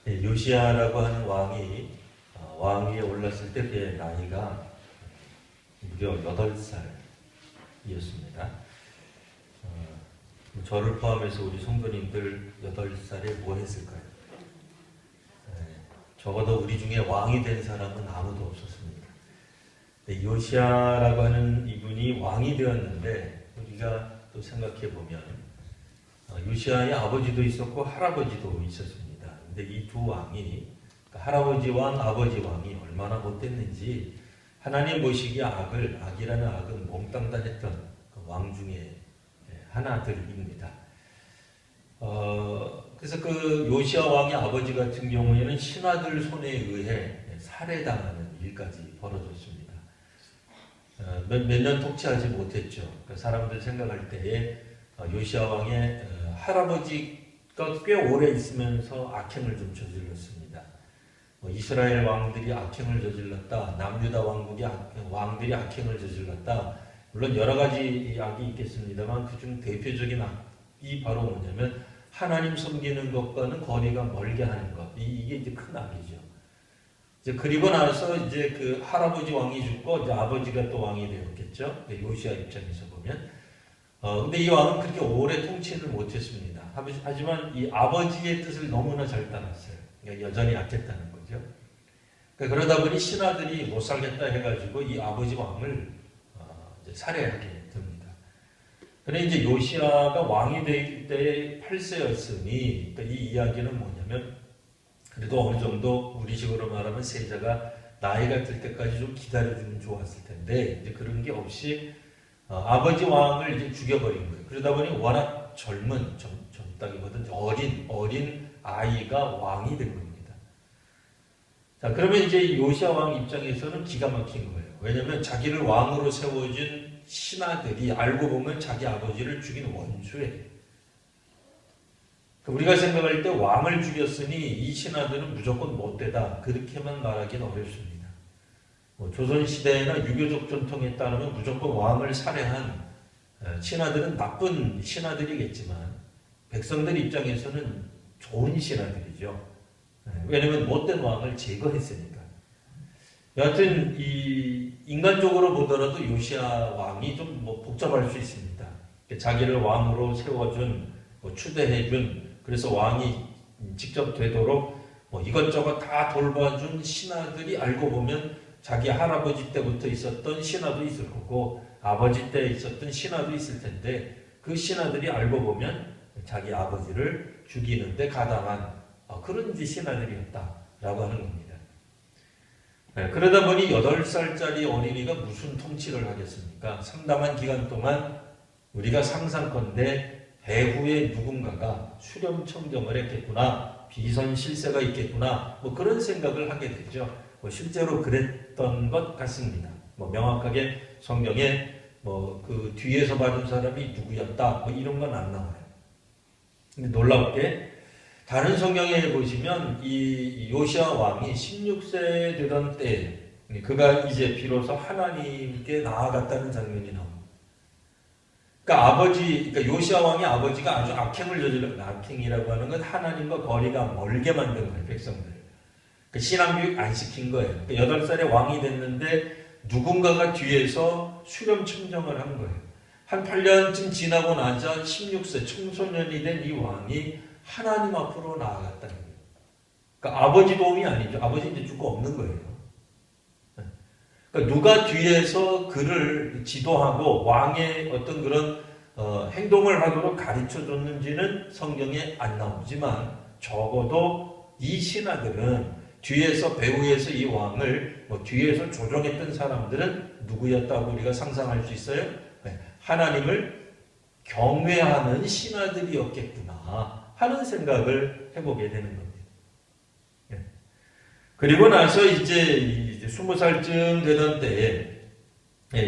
요시야라고 하는 왕위에 올랐을 때 그의 나이가 무려 8살이었습니다. 저를 포함해서 우리 성도님들 8살에 뭐 했을까요? 적어도 우리 중에 왕이 된 사람은 아무도 없었습니다. 요시야라고 하는 이분이 왕이 되었는데 우리가 또 생각해 보면 요시야의 아버지도 있었고 할아버지도 있었습니다. 근데 이 두 왕이, 그러니까 할아버지 왕, 아버지 왕이 얼마나 못됐는지 하나님 보시기에 악이라는 악은 몽땅다 했던 그 왕 중에 하나들입니다. 그래서 그 요시야 왕의 아버지 같은 경우에는 신하들 손에 의해 살해당하는 일까지 벌어졌습니다. 몇 년 통치하지 못했죠. 그러니까 사람들 생각할 때에 요시야 왕의 할아버지가 꽤 오래 있으면서 악행을 좀 저질렀습니다. 이스라엘 왕들이 악행을 저질렀다. 남유다 왕들이 악행을 저질렀다. 물론 여러 가지 악이 있겠습니다만 그중 대표적인 악이 바로 뭐냐면 하나님 섬기는 것과는 거리가 멀게 하는 것. 이게 이제 큰 악이죠. 이제 그리고 나서 이제 그 할아버지 왕이 죽고 이제 아버지가 또 왕이 되었겠죠. 요시야 입장에서 보면. 근데 이 왕은 그렇게 오래 통치를 못했습니다. 하지만 이 아버지의 뜻을 너무나 잘 따랐어요. 그러니까 여전히 약했다는 거죠. 그러니까 그러다 보니 신하들이 못 살겠다 해가지고 이 아버지 왕을 이제 살해하게 됩니다. 그런데 이제 요시야가 왕이 될 때 8세였으니, 그러니까 이 이야기는 뭐냐면, 그래도 어느 정도 우리식으로 말하면 세자가 나이가 들 때까지 좀 기다려주면 좋았을 텐데, 이제 그런 게 없이 아버지 왕을 이제 죽여버린 거예요. 그러다 보니 워낙 젊다기보다는 어린 아이가 왕이 된 겁니다. 자, 그러면 이제 요시야 왕 입장에서는 기가 막힌 거예요. 왜냐면 자기를 왕으로 세워준 신하들이 알고 보면 자기 아버지를 죽인 원수예요. 우리가 생각할 때 왕을 죽였으니 이 신하들은 무조건 못되다. 그렇게만 말하기는 어렵습니다. 조선시대나 유교적 전통에 따르면 무조건 왕을 살해한 신하들은 나쁜 신하들이겠지만 백성들 입장에서는 좋은 신하들이죠. 왜냐하면 못된 왕을 제거했으니까. 여하튼 인간적으로 보더라도 요시야 왕이 좀 복잡할 수 있습니다. 자기를 왕으로 세워준, 추대해준, 그래서 왕이 직접 되도록 이것저것 다 돌봐준 신하들이 알고 보면 자기 할아버지 때부터 있었던 신하도 있을 거고 아버지 때 있었던 신하도 있을 텐데 그 신하들이 알고 보면 자기 아버지를 죽이는데 가담한 그런 신하들이었다라고 하는 겁니다. 그러다 보니 8살짜리 어린이가 무슨 통치를 하겠습니까? 상당한 기간 동안 우리가 상상컨대 배후에 누군가가 수렴청정을 했겠구나, 비선 실세가 있겠구나, 그런 생각을 하게 되죠. 실제로 그랬던 것 같습니다. 명확하게 성경에 그 뒤에서 받은 사람이 누구였다, 이런 건 안 나와요. 근데 놀랍게 다른 성경에 보시면 이 요시야 왕이 16세 되던 때 그가 이제 비로소 하나님께 나아갔다는 장면이 나옵니다. 그러니까 요시야 왕의 아버지가 아주 악행이라고 하는 건 하나님과 거리가 멀게 만든 거예요, 백성들. 그러니까 신앙교육 안 시킨 거예요. 그러니까 8살에 왕이 됐는데 누군가가 뒤에서 수렴청정을 한 거예요. 한 8년쯤 지나고 나자 16세 청소년이 된 이 왕이 하나님 앞으로 나아갔다는 거예요. 그러니까 아버지 도움이 아니죠. 아버지 이제 죽고 없는 거예요. 그러니까 누가 뒤에서 그를 지도하고 왕의 어떤 그런 행동을 하도록 가르쳐 줬는지는 성경에 안 나오지만 적어도 이 신하들은 뒤에서 배후에서 이 왕을 뒤에서 조종했던 사람들은 누구였다고 우리가 상상할 수 있어요? 하나님을 경외하는 신하들이었겠구나 하는 생각을 해보게 되는 겁니다. 그리고 나서 이제 20살쯤 되던 때에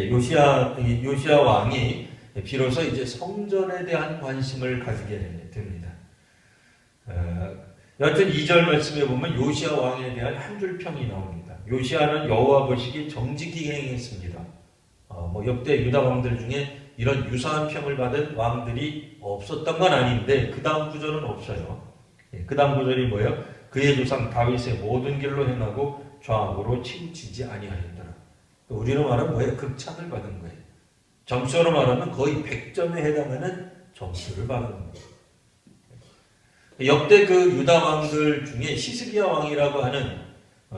요시야 왕이 비로소 이제 성전에 대한 관심을 가지게 됩니다. 여하튼 2절 말씀에 보면 요시야 왕에 대한 한 줄 평이 나옵니다. 요시야는 여호와 보시기에 정직히 행했습니다. 역대 유다 왕들 중에 이런 유사한 평을 받은 왕들이 없었던 건 아닌데 그 다음 구절은 없어요. 그 다음 구절이 뭐예요? 그의 조상 다윗의 모든 길로 행하고 좌악으로 치우치지 아니하였더라. 우리로 말하면 뭐예요? 극찬을 받은 거예요. 점수로 말하면 거의 100점에 해당하는 점수를 받은 거예요. 역대 그 유다 왕들 중에 히스기야 왕이라고 하는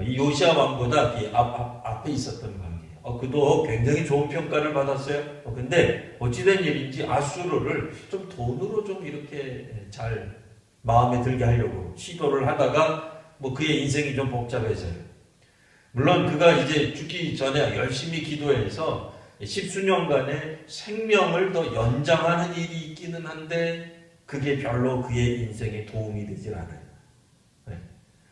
이 요시야 왕보다 앞에 있었던 왕이에요. 그도 굉장히 좋은 평가를 받았어요. 근데 어찌된 일인지 아수르를 좀 돈으로 좀 이렇게 잘 마음에 들게 하려고 시도를 하다가 뭐 그의 인생이 좀 복잡해져요. 물론 그가 이제 죽기 전에 열심히 기도해서 십수년간의 생명을 더 연장하는 일이 있기는 한데 그게 별로 그의 인생에 도움이 되질 않아요.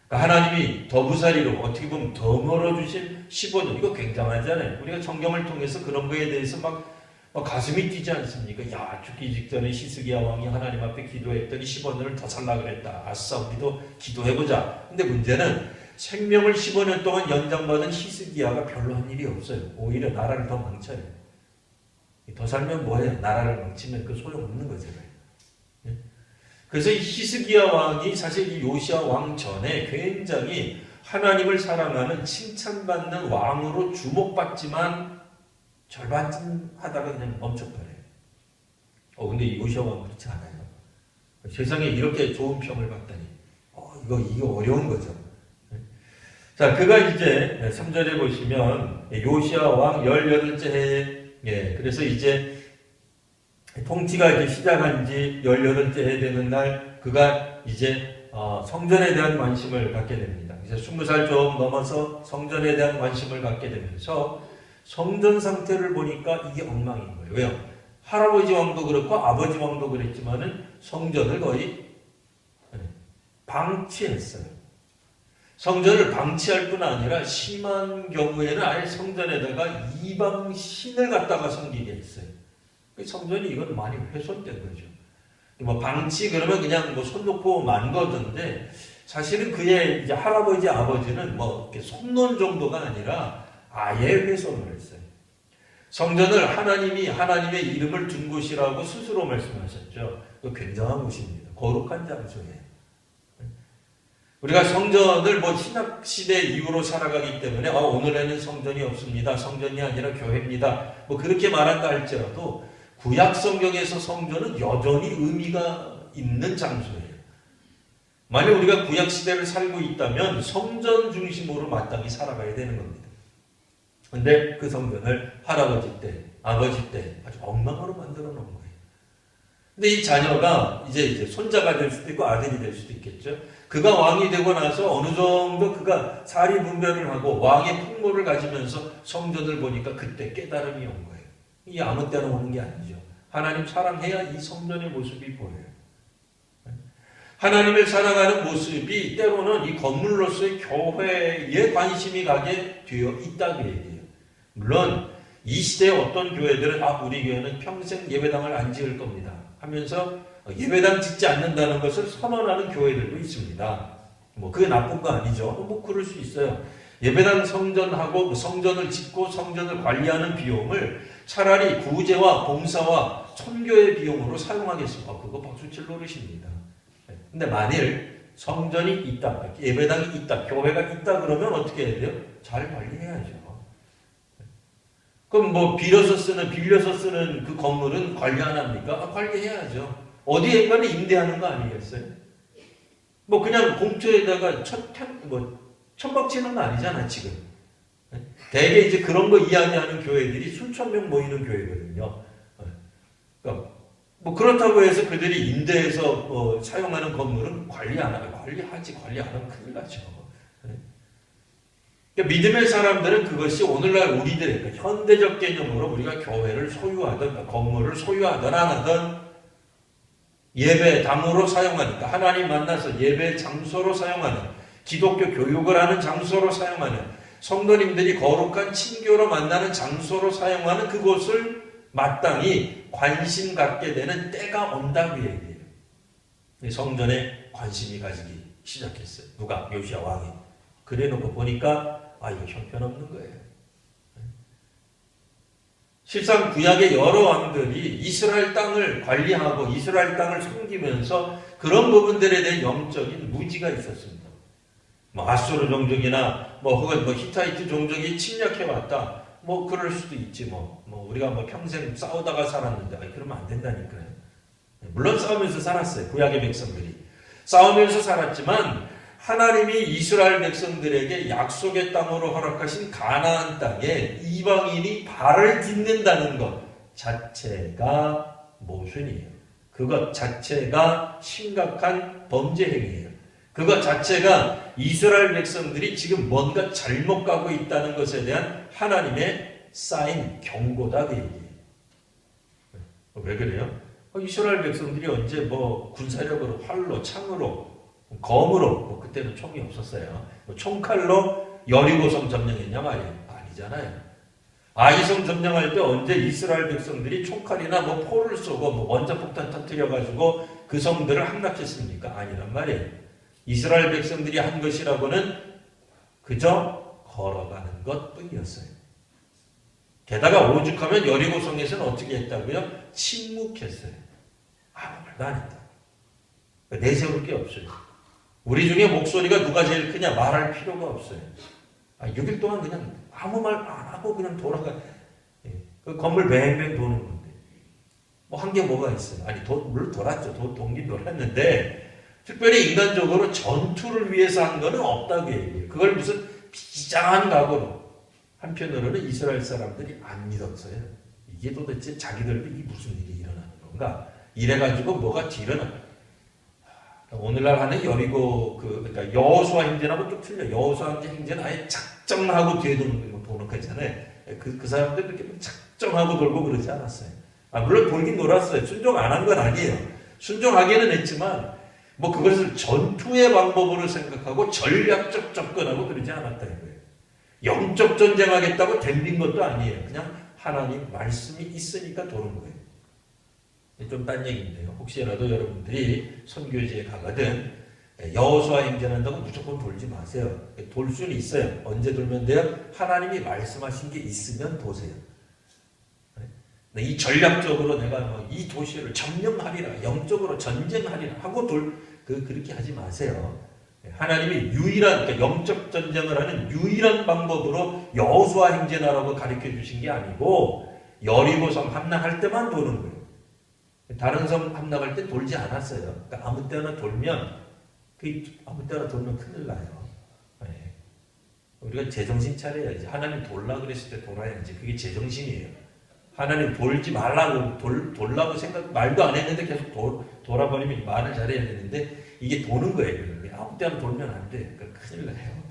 그러니까 하나님이 더부살이로 어떻게 보면 더 멀어주신 15년, 이거 굉장하잖아요. 우리가 성경을 통해서 그런 거에 대해서 막 가슴이 뛰지 않습니까? 야, 죽기 직전에 히스기야 왕이 하나님 앞에 기도했더니 15년을 더 살라 그랬다. 아싸, 우리도 기도해보자. 근데 문제는 생명을 15년 동안 연장받은 히스기야가 별로 한 일이 없어요. 오히려 나라를 더 망쳐요. 더 살면 뭐예요? 나라를 망치면 그 소용없는 거잖아요. 그래서 이 히스기야 왕이 사실 이 요시야 왕 전에 굉장히 하나님을 사랑하는 칭찬받는 왕으로 주목받지만 절반쯤 하다가 그냥 멈춰버려요. 근데 이 요시야 왕은 그렇지 않아요. 세상에 이렇게 좋은 평을 받다니. 이거 어려운 거죠. 자, 그가 이제 3절에 보시면 요시야 왕 18째 해에, 그래서 이제 통치가 이제 시작한 지 18째 해 되는 날 그가 이제 성전에 대한 관심을 갖게 됩니다. 이제 20살 좀 넘어서 성전에 대한 관심을 갖게 되면서 성전 상태를 보니까 이게 엉망인 거예요. 왜요? 할아버지 왕도 그렇고 아버지 왕도 그랬지만은 성전을 거의 방치했어요. 성전을 방치할 뿐 아니라 심한 경우에는 아예 성전에다가 이방 신을 갖다가 섬기게 했어요. 성전이 이건 많이 훼손된 거죠. 뭐 방치 그러면 그냥 뭐 손 놓고 만 거던데 사실은 그의 이제 할아버지 아버지는 뭐 이렇게 손놓은 정도가 아니라 아예 훼손을 했어요. 성전을 하나님이 하나님의 이름을 둔 곳이라고 스스로 말씀하셨죠. 굉장한 곳입니다. 거룩한 장소예요. 우리가 성전을 뭐 신학시대 이후로 살아가기 때문에 오늘에는 성전이 없습니다. 성전이 아니라 교회입니다. 뭐 그렇게 말한다 할지라도 구약 성경에서 성전은 여전히 의미가 있는 장소예요. 만약 우리가 구약 시대를 살고 있다면 성전 중심으로 마땅히 살아가야 되는 겁니다. 근데 그 성전을 할아버지 때, 아버지 때 아주 엉망으로 만들어 놓은 거예요. 근데 이 자녀가 이제 손자가 될 수도 있고 아들이 될 수도 있겠죠. 그가 왕이 되고 나서 어느 정도 그가 사리분별을 하고 왕의 풍모를 가지면서 성전을 보니까 그때 깨달음이 온 거예요. 이게 아무 때나 오는 게 아니죠. 하나님 사랑해야 이 성전의 모습이 보여요. 하나님을 사랑하는 모습이 때로는 이 건물로서의 교회에 관심이 가게 되어 있다고 얘기해요. 물론 이 시대의 어떤 교회들은 우리 교회는 평생 예배당을 안 지을 겁니다 하면서 예배당 짓지 않는다는 것을 선언하는 교회들도 있습니다. 뭐 그게 나쁜 거 아니죠. 뭐 그럴 수 있어요. 예배당 성전하고 성전을 짓고 성전을 관리하는 비용을 차라리 구제와 봉사와 선교의 비용으로 사용하겠습니다. 그거 박수칠 노릇입니다. 근데 만일 성전이 있다, 예배당이 있다, 교회가 있다 그러면 어떻게 해야 돼요? 잘 관리해야죠. 그럼 뭐 빌려서 쓰는 그 건물은 관리 안 합니까? 관리해야죠. 어디에까지 임대하는 거 아니겠어요? 뭐 그냥 공터에다가 천막 치는 거 아니잖아 지금. 대개 이제 그런 거 이야기하는 교회들이 수천 명 모이는 교회거든요. 그러니까 뭐 그렇다고 해서 그들이 임대해서 사용하는 건물은 관리 안 하면 관리 안 하면 큰일 나죠. 그러니까 믿음의 사람들은 그것이 오늘날 우리들의 그러니까 현대적 개념으로 우리가 교회를 소유하든 건물을 소유하든 안 하든 예배당으로 사용하니까 하나님 만나서 예배 장소로 사용하는 기독교 교육을 하는 장소로 사용하는 성도님들이 거룩한 친교로 만나는 장소로 사용하는 그곳을 마땅히 관심 갖게 되는 때가 온다고 얘기해요. 성전에 관심이 가지기 시작했어요. 누가? 요시야 왕이. 그래놓고 보니까 이거 형편없는 거예요. 실상 구약의 여러 왕들이 이스라엘 땅을 관리하고 이스라엘 땅을 섬기면서 그런 부분들에 대한 영적인 무지가 있었습니다. 뭐 아수르 종족이나 뭐 혹은 뭐 히타이트 종족이 침략해 왔다. 뭐 그럴 수도 있지 뭐 우리가 뭐 평생 싸우다가 살았는데 그러면 안 된다니까요. 물론 싸우면서 살았어요. 구약의 백성들이 싸우면서 살았지만 하나님이 이스라엘 백성들에게 약속의 땅으로 허락하신 가나안 땅에 이방인이 발을 딛는다는 것 자체가 모순이에요. 그것 자체가 심각한 범죄 행위예요. 그것 자체가 이스라엘 백성들이 지금 뭔가 잘못 가고 있다는 것에 대한 하나님의 쌓인 경고다 그 얘기예요. 왜 그래요? 이스라엘 백성들이 언제 뭐 군사력으로 활로 창으로 검으로 그때는 총이 없었어요. 총칼로 여리고성 점령했냐 말이에요. 아니잖아요. 아이성 점령할 때 언제 이스라엘 백성들이 총칼이나 뭐 포를 쏘고 뭐 원자폭탄 터뜨려 가지고 그 성들을 함락했습니까? 아니란 말이에요. 이스라엘 백성들이 한 것이라고는 그저 걸어가는 것뿐이었어요. 게다가 오죽하면 여리고성에서는 어떻게 했다고요? 침묵했어요. 아무 말도 안 했다. 내세울 게 없어요. 우리 중에 목소리가 누가 제일 크냐 말할 필요가 없어요. 6일 동안 그냥 아무 말 안 하고 그냥 돌아가. 그 건물 뱅뱅 도는 건데 뭐 한 게 뭐가 있어요. 아니 물론 돌았죠. 동긴 돌았는데 특별히 인간적으로 전투를 위해서 한 거는 없다고 얘기해요. 그걸 무슨 비장한 각오로. 한편으로는 이스라엘 사람들이 안 믿었어요. 이게 도대체 자기들도 이게 무슨 일이 일어나는 건가? 이래가지고 뭐가 일어나. 오늘날 하는 여리고 그러니까 여호수아 행전하고 좀 틀려. 여호수아 행전은 아예 작정하고 뒤에 도는 거잖아요. 그 사람들 그렇게 작정하고 돌고 그러지 않았어요. 물론 돌긴 놀았어요. 순종 안 한 건 아니에요. 순종하기는 했지만 뭐 그것을 전투의 방법으로 생각하고 전략적 접근하고 그러지 않았다는 거예요. 영적 전쟁하겠다고 덤빈 것도 아니에요. 그냥 하나님 말씀이 있으니까 도는 거예요. 좀 딴 얘기인데요. 혹시라도 여러분들이 선교지에 가거든 여호수아 행전한다고 무조건 돌지 마세요. 돌 수는 있어요. 언제 돌면 돼요? 하나님이 말씀하신 게 있으면 도세요. 이 전략적으로 내가 이 도시를 점령하리라, 영적으로 전쟁하리라 하고 그렇게 하지 마세요. 하나님이 유일한, 그러니까 영적 전쟁을 하는 유일한 방법으로 여호수아 행전하라고 가르쳐 주신 게 아니고 여리고성 함락할 때만 도는 거예요. 다른 섬 함락할 때 돌지 않았어요. 그러니까 아무 때나 돌면 큰일 나요. 네. 우리가 제정신 차려야지. 하나님 돌라 그랬을 때 돌아야지. 그게 제정신이에요. 하나님 돌지 말라고 돌라고 말도 안 했는데 계속 돌아버리면 말을 잘해야 되는데 이게 도는 거예요. 아무 때나 돌면 안 돼. 그러니까 큰일 나요.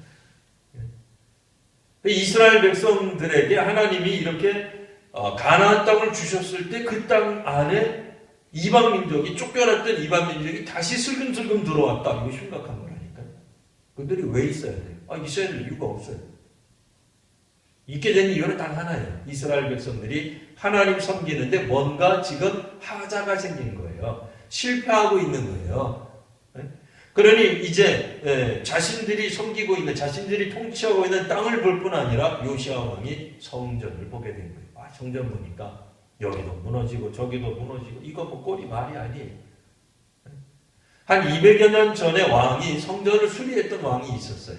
이스라엘 백성들에게 하나님이 이렇게 가나안 땅을 주셨을 때 그 땅 안에 이방 민족이 쫓겨났던 이방 민족이 다시 슬금슬금 들어왔다. 이거 심각한 거라니까요. 그들이 왜 있어야 돼요? 있어야 될 이유가 없어요. 있게 된 이유는 단 하나예요. 이스라엘 백성들이 하나님 섬기는데 뭔가 지금 하자가 생긴 거예요. 실패하고 있는 거예요. 그러니 이제 자신들이 섬기고 있는, 자신들이 통치하고 있는 땅을 볼 뿐 아니라 요시야 왕이 성전을 보게 된 거예요. 성전 보니까 여기도 무너지고 저기도 무너지고 이거 뭐 꼴이 말이 아니에요. 한 200여 년 전에 왕이 성전을 수리했던 왕이 있었어요.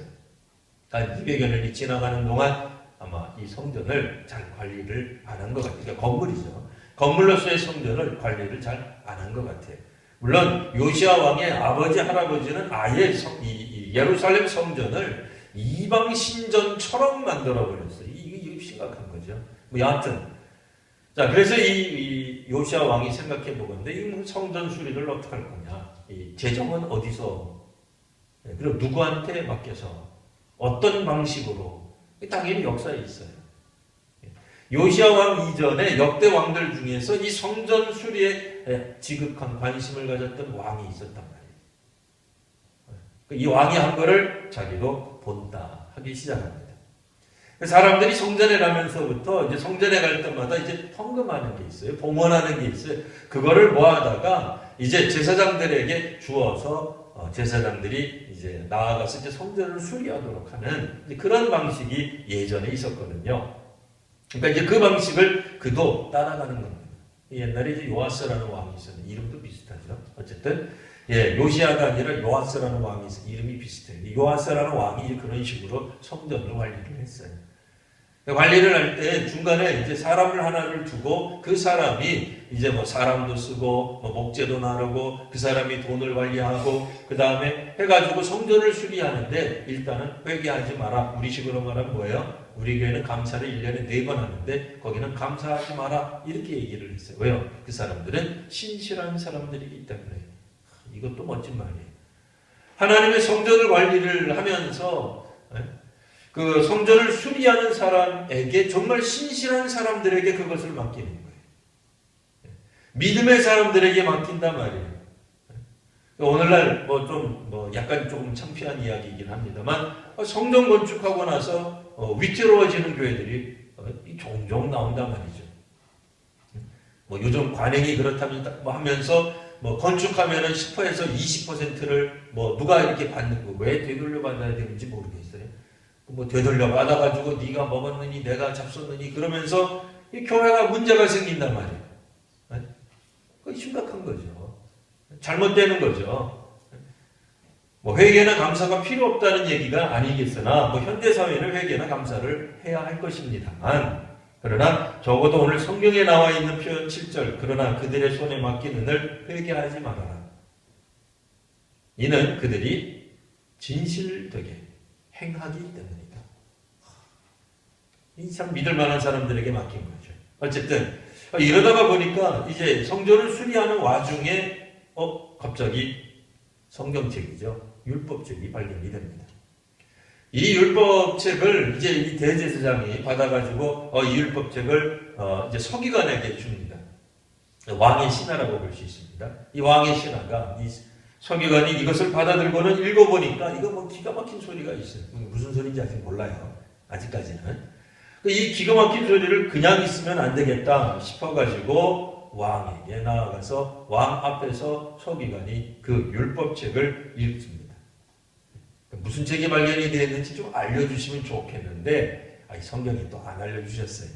한 200여 년이 지나가는 동안 아마 이 성전을 잘 관리를 안 한 것 같아요. 그러니까 건물이죠. 건물로서의 성전을 관리를 잘 안 한 것 같아요. 물론 요시야 왕의 아버지 할아버지는 아예 이 예루살렘 성전을 이방 신전처럼 만들어 버렸어요. 이게 심각한 거죠. 뭐 여하튼 자 그래서 이 요시야 왕이 생각해 보건데 이 성전 수리를 어떻게 할 거냐? 이 재정은 어디서? 그리고 누구한테 맡겨서? 어떤 방식으로? 당연히 역사에 있어요. 요시야 왕 이전에 역대 왕들 중에서 이 성전 수리에 지극한 관심을 가졌던 왕이 있었단 말이에요. 이 왕이 한 거를 자기도 본다 하기 시작합니다. 사람들이 성전에 가면서부터 이제 성전에 갈 때마다 이제 헌금하는 게 있어요. 봉헌하는 게 있어요. 그거를 모아다가 이제 제사장들에게 주어서 제사장들이 이제 나아가서 이제 성전을 수리하도록 하는 그런 방식이 예전에 있었거든요. 그러니까 이제 그 방식을 그도 따라가는 겁니다. 옛날에 이제 요아스라는 왕이 있었는데 이름도 비슷하죠. 어쨌든 요시야가 아니라 요아스라는 왕이 있어요. 이름이 비슷해요. 요아스라는 왕이 그런 식으로 성전을 관리를 했어요. 관리를 할 때 중간에 이제 사람을 하나를 두고 그 사람이 이제 뭐 사람도 쓰고 뭐 목재도 나르고 그 사람이 돈을 관리하고 그 다음에 해가지고 성전을 수리하는데 일단은 회개하지 마라. 우리식으로 말하면 뭐예요? 우리 교회는 감사를 1년에 4번 하는데 거기는 감사하지 마라. 이렇게 얘기를 했어요. 왜요? 그 사람들은 신실한 사람들이기 때문에. 이것도 멋진 말이에요. 하나님의 성전을 관리를 하면서 그 성전을 수리하는 사람에게 정말 신실한 사람들에게 그것을 맡기는 거예요. 믿음의 사람들에게 맡긴단 말이에요. 오늘날 약간 조금 창피한 이야기이긴 합니다만 성전 건축하고 나서 위태로워지는 교회들이 종종 나온단 말이죠. 요즘 관행이 그렇다면 하면서 건축하면은 10%에서 20%를 누가 이렇게 받는 거 왜 되돌려 받아야 되는지 모르겠어요. 되돌려 받아가지고 네가 먹었느니 내가 잡섰느니 그러면서 이 교회가 문제가 생긴단 말이에요. 그게 심각한 거죠. 잘못되는 거죠. 회개나 감사가 필요 없다는 얘기가 아니겠으나 현대사회는 회개나 감사를 해야 할 것입니다만 그러나 적어도 오늘 성경에 나와 있는 표현 7절 그러나 그들의 손에 맡기는 을 회개하지 말아라. 이는 그들이 진실되게 행하기 때문이다. 이 참 믿을 만한 사람들에게 맡긴 거죠. 어쨌든 이러다가 보니까 이제 성전을 수리하는 와중에 갑자기 성경책이죠. 율법책이 발견이 됩니다. 이 율법책을 이제 이 대제사장이 받아가지고 이 율법책을 이제 서기관에게 줍니다. 왕의 신하라고 볼 수 있습니다. 이 왕의 신하가 이 서기관이 이것을 받아들고는 읽어보니까 이거 기가 막힌 소리가 있어요. 무슨 소리인지 아직 몰라요. 아직까지는. 이 기가 막힌 소리를 그냥 있으면 안 되겠다 싶어가지고 왕에게 나아가서 왕 앞에서 서기관이 그 율법책을 읽습니다. 무슨 책이 발견이 되었는지 좀 알려주시면 좋겠는데 성경이 또 안 알려주셨어요.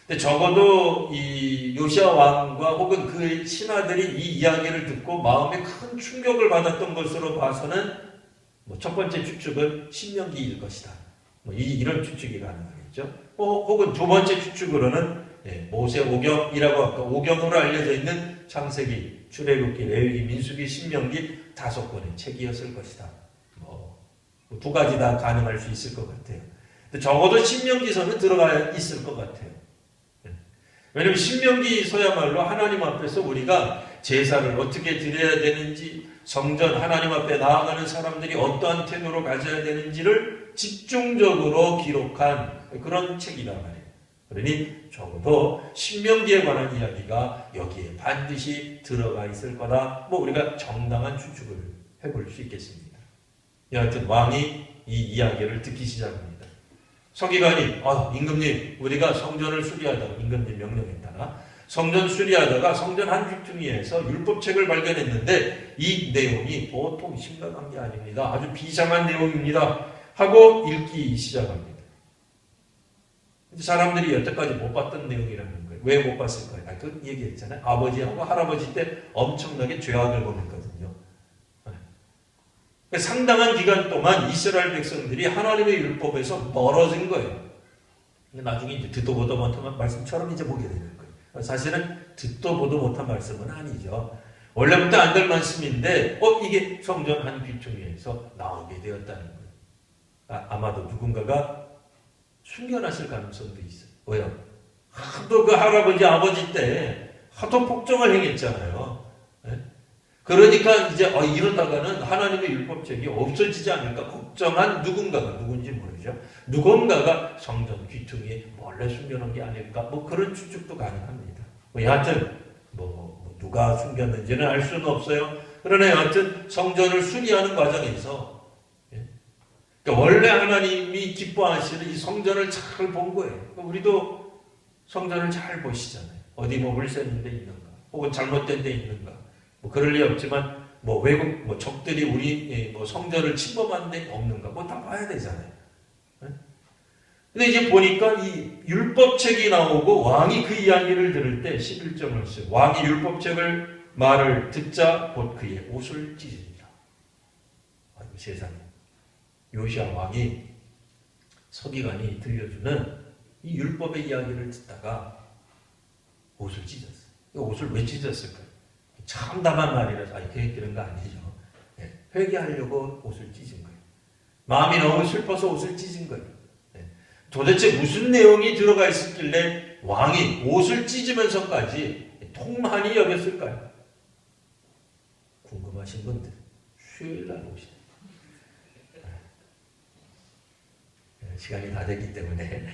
근데 적어도 이 요시야 왕과 혹은 그 신하들이 이 이야기를 듣고 마음에 큰 충격을 받았던 것으로 봐서는 첫 번째 추측은 신명기일 것이다. 이런 추측이 가능하겠죠. 혹은 두 번째 추측으로는 모세 오경이라고 아까 오경으로 알려져 있는 창세기, 출애굽기, 레위기, 민수기, 신명기 5권의 책이었을 것이다. 두 가지 다 가능할 수 있을 것 같아요. 근데 적어도 신명기서는 들어가 있을 것 같아요. 왜냐하면 신명기서야말로 하나님 앞에서 우리가 제사를 어떻게 드려야 되는지, 성전 하나님 앞에 나아가는 사람들이 어떠한 태도로 가져야 되는지를 집중적으로 기록한 그런 책이란 말이에요. 그러니 적어도 신명기에 관한 이야기가 여기에 반드시 들어가 있을 거다. 우리가 정당한 추측을 해볼 수 있겠습니다. 여하튼 왕이 이 이야기를 듣기 시작합니다. 서기관이 임금님 우리가 성전을 수리하다가 임금님 명령에 따라 성전 수리하다가 성전 한 귀퉁이에서 율법책을 발견했는데 이 내용이 보통 심각한 게 아닙니다. 아주 비상한 내용입니다. 하고 읽기 시작합니다. 사람들이 여태까지 못 봤던 내용이라는 거예요. 왜 못 봤을까요? 그 얘기했잖아요. 아버지하고 할아버지 때 엄청나게 죄악을 범했거든요. 상당한 기간 동안 이스라엘 백성들이 하나님의 율법에서 멀어진 거예요. 나중에 이제 듣도 보도 못한 말씀처럼 이제 보게 되는 거예요. 사실은 듣도 보도 못한 말씀은 아니죠. 원래부터 안 될 말씀인데 이게 성전 한 귀퉁이에서 나오게 되었다는 거예요. 아마도 누군가가 숨겨놨을 가능성도 있어요. 왜요? 하도 그 할아버지 아버지 때 하도 폭정을 행했잖아요. 그러니까 이제 이러다가는 하나님의 율법책이 없어지지 않을까 걱정한 누군가가, 누군지 모르죠. 누군가가 성전 귀퉁이에 몰래 숨겨놓은 게 아닐까 그런 추측도 가능합니다. 여하튼 누가 숨겼는지는 알 수는 없어요. 그러나 여하튼 성전을 수리하는 과정에서 그러니까 원래 하나님이 기뻐하시는 이 성전을 잘 본 거예요. 우리도 성전을 잘 보시잖아요. 어디 물새는 데 있는가 혹은 잘못된 데 있는가 그럴 리 없지만 외국 적들이 우리 성전을 침범한 데 없는가 다 봐야 되잖아요. 근데 이제 보니까 이 율법책이 나오고 왕이 그 이야기를 들을 때 11절을 써요. 왕이 율법책을 말을 듣자 곧 그의 옷을 찢으니라. 아이고 세상에. 요시야 왕이 서기관이 들려주는 이 율법의 이야기를 듣다가 옷을 찢었어요. 이 옷을 왜 찢었을까요? 참 담한 말이라서 계획되는 거 아니죠. 회개하려고 옷을 찢은 거예요. 마음이 너무 슬퍼서 옷을 찢은 거예요. 도대체 무슨 내용이 들어가 있었길래 왕이 옷을 찢으면서까지 통한이 여겼을까요? 궁금하신 분들 수요일날 오시죠. 시간이 다 됐기 때문에.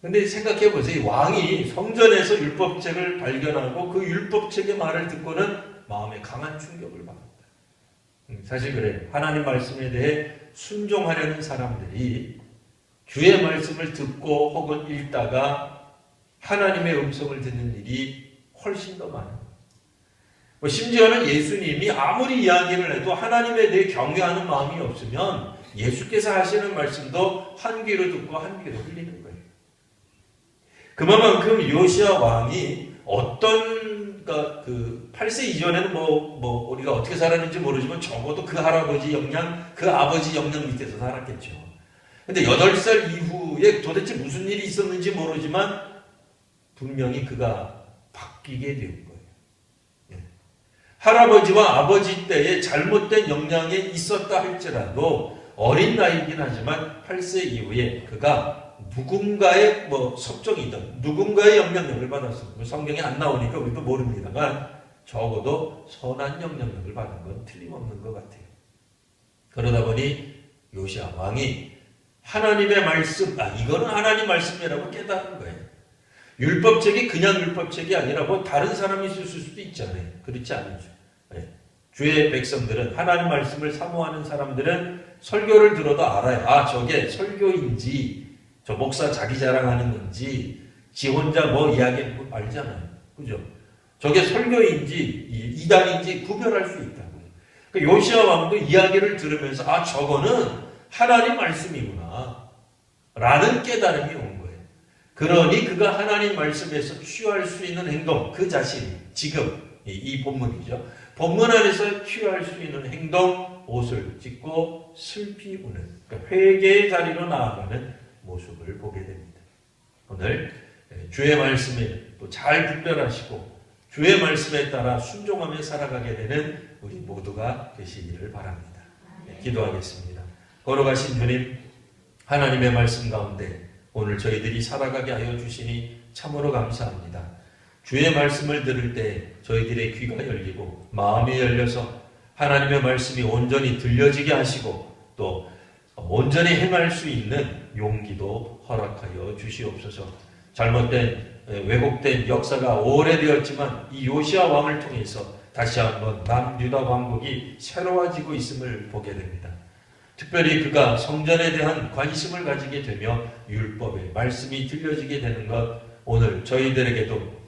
근데 생각해 보세요. 왕이 성전에서 율법책을 발견하고 그 율법책의 말을 듣고는 마음에 강한 충격을 받았다. 사실 그래요. 하나님 말씀에 대해 순종하려는 사람들이 주의 말씀을 듣고 혹은 읽다가 하나님의 음성을 듣는 일이 훨씬 더 많아요. 심지어는 예수님이 아무리 이야기를 해도 하나님에 대해 경외하는 마음이 없으면 예수께서 하시는 말씀도 한 귀로 듣고 한 귀로 흘리는 거예요. 그만큼 요시야 왕이 어떤 그 8세 이전에는 우리가 어떻게 살았는지 모르지만 적어도 그 할아버지 영향, 그 아버지 영향 밑에서 살았겠죠. 근데 8살 이후에 도대체 무슨 일이 있었는지 모르지만 분명히 그가 바뀌게 된 거예요. 할아버지와 아버지 때에 잘못된 영향이 있었다 할지라도 어린 나이이긴 하지만 8세 이후에 그가 누군가의 섭정이든 누군가의 영향력을 받았습니다. 성경에 안 나오니까 우리도 모릅니다만 적어도 선한 영향력을 받은 건 틀림없는 것 같아요. 그러다 보니 요시야 왕이 하나님의 말씀, 이거는 하나님 말씀이라고 깨달은 거예요. 율법책이 그냥 율법책이 아니라 다른 사람이 쓸 수도 있잖아요. 그렇지 않죠. 주의 백성들은 하나님 말씀을 사모하는 사람들은 설교를 들어도 알아요. 저게 설교인지 저 목사 자기 자랑하는 건지 지 혼자 이야기하는 거 알잖아요. 그죠? 저게 설교인지 이단인지 구별할 수 있다고요. 그러니까 요시야 왕도 이야기를 들으면서 저거는 하나님 말씀이구나 라는 깨달음이 온 거예요. 그러니 그가 하나님 말씀에서 취할 수 있는 행동, 그 자신이 지금 이 본문이죠. 본문 안에서 취할 수 있는 행동, 옷을 찢고 슬피 우는, 그러니까 회개의 자리로 나아가는 모습을 보게 됩니다. 오늘 주의 말씀에 또 잘 분별하시고 주의 말씀에 따라 순종하며 살아가게 되는 우리 모두가 되시기를 바랍니다. 기도하겠습니다. 걸어가신 주님, 하나님의 말씀 가운데 오늘 저희들이 살아가게 하여 주시니 참으로 감사합니다. 주의 말씀을 들을 때 저희들의 귀가 열리고 마음이 열려서 하나님의 말씀이 온전히 들려지게 하시고 또 온전히 행할 수 있는 용기도 허락하여 주시옵소서. 잘못된 왜곡된 역사가 오래되었지만 이 요시야 왕을 통해서 다시 한번 남유다 왕국이 새로워지고 있음을 보게 됩니다. 특별히 그가 성전에 대한 관심을 가지게 되며 율법의 말씀이 들려지게 되는 것, 오늘 저희들에게도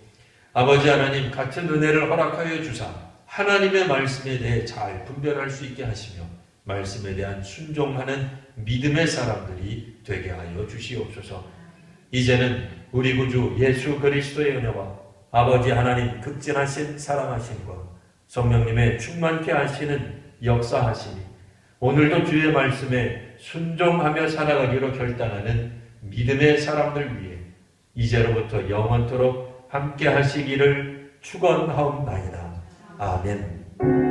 아버지 하나님 같은 은혜를 허락하여 주사 하나님의 말씀에 대해 잘 분별할 수 있게 하시며 말씀에 대한 순종하는 믿음의 사람들이 되게 하여 주시옵소서. 이제는 우리 구주 예수 그리스도의 은혜와 아버지 하나님 극진하신 사랑하심과 성령님의 충만케 하시는 역사하심이 오늘도 주의 말씀에 순종하며 살아가기로 결단하는 믿음의 사람들 위해 이제로부터 영원토록 함께 하시기를 축원하옵나이다. 아멘.